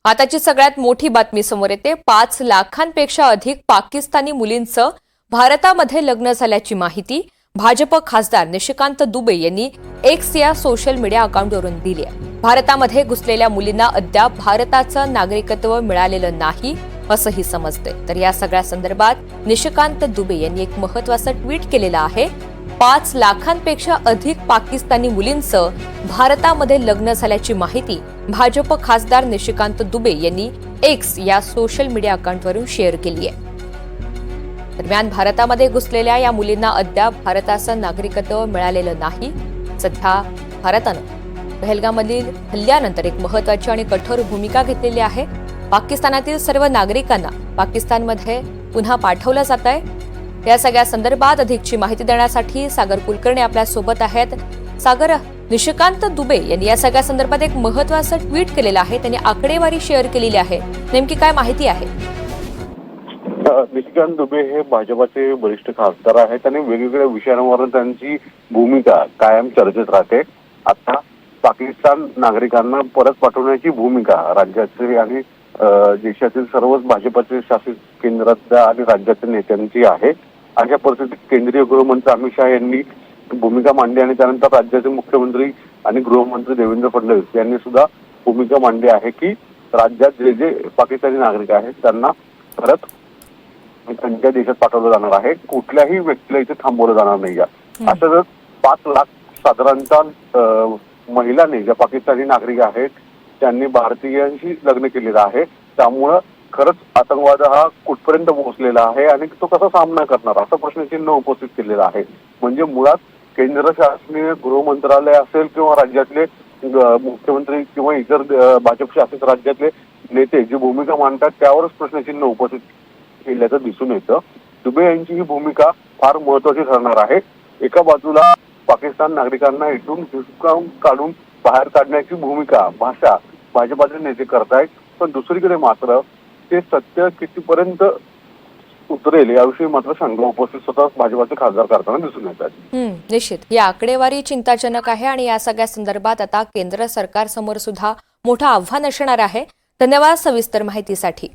आताची सगळ्यात मोठी बातमी समोर येते। 5 लाखांपेक्षा अधिक पाकिस्तानी मुलींचं भारतामध्ये लग्न झाल्याची माहिती भाजप खासदार निशिकांत दुबे यांनी एक्स या सोशल मीडिया अकाउंटवरून दिली आहे। भारतामध्ये घुसलेल्या मुलींना अद्याप भारताचं नागरिकत्व मिळालेलं नाही असंही समजते। तर या सगळ्या संदर्भात निशिकांत दुबे यांनी एक महत्त्वाचं ट्विट केलेलं आहे। 5 लाखांपेक्षा अधिक पाकिस्तानी मुलींचं भारतामध्ये लग्न झाल्याची माहिती भाजप खासदार निशिकांत दुबे यांनी एक्स या सोशल मीडिया अकाउंटवरून शेअर केली आहे। दरम्यान भारतामध्ये घुसलेल्या या मुलींना अद्याप भारताचं नागरिकत्व मिळालेलं नाही। सध्या भारतानं पहलगाममधील हल्ल्यानंतर एक महत्त्वाची आणि कठोर भूमिका घेतलेली आहे। पाकिस्तानातील सर्व नागरिकांना पाकिस्तानमध्ये पुन्हा पाठवलं जात आहे। या सगळ्या संदर्भात अधिकची माहिती देण्यासाठी सागर कुलकर्णी आपल्या सोबत आहेत। सागर, निशिकांत दुबे यांनी या सगळ्या संदर्भात एक महत्त्वाचं ट्विट केलेलं आहे, त्यांनी आकडेवारी शेअर केलेली आहे, नेमकी काय माहिती आहे? निशिकांत दुबे हे भाजपचे वरिष्ठ खासदार आहेत आणि वेगवेगळ्या विषयांवर त्यांची भूमिका कायम चर्चेत राहते। आता पाकिस्तान नागरिकांना परत पाठवण्याची भूमिका राज्याचे आणि देशातील सर्वच भाजपचे शासित केंद्रातल्या आणि राज्यातील नेत्यांची आहे। अशा परिस्थितीत केंद्रीय गृहमंत्री अमित शहा यांनी भूमिका मांडली आणि त्यानंतर राज्याचे मुख्यमंत्री आणि गृहमंत्री देवेंद्र फडणवीस यांनी सुद्धा भूमिका मांडली आहे की राज्यात जे जे पाकिस्तानी नागरिक आहेत त्यांना परत त्यांच्या देशात पाठवलं जाणार आहे। कुठल्याही व्यक्तीला इथे थांबवलं जाणार नाही। असं 5 लाख साधारणतः महिलांनी ज्या पाकिस्तानी नागरिक आहेत त्यांनी भारतीयांशी लग्न केलेलं आहे। त्यामुळं खरंच आतंकवाद हा कुठपर्यंत पोहोचलेला आहे आणि तो कसा सामना करणार असा प्रश्नचिन्ह उपस्थित केलेला आहे। म्हणजे मुळात केंद्र शासनीय गृहमंत्रालय असेल किंवा राज्यातले मुख्यमंत्री किंवा इतर भाजप शासित राज्यातले नेते जी भूमिका मांडतात त्यावरच प्रश्नचिन्ह उपस्थित केल्याचं दिसून येतं। दुबे यांची ही भूमिका फार महत्वाची ठरणार आहे। एका बाजूला पाकिस्तान नागरिकांना इथून हुसकावून काढून बाहेर काढण्याची भूमिका भाषा भाजपाचे नेते करतायत, पण दुसरीकडे मात्र ते सत्य कितीपर्यंत उतरेल याविषयी मात्र शंका उपस्थित स्वतः भाजपाचे खासदार करताना दिसून येतात। निश्चित ही आकडेवारी चिंताजनक आहे आणि या सगळ्या संदर्भात आता केंद्र सरकार समोर सुद्धा मोठं आव्हान असणार आहे। धन्यवाद सविस्तर माहितीसाठी।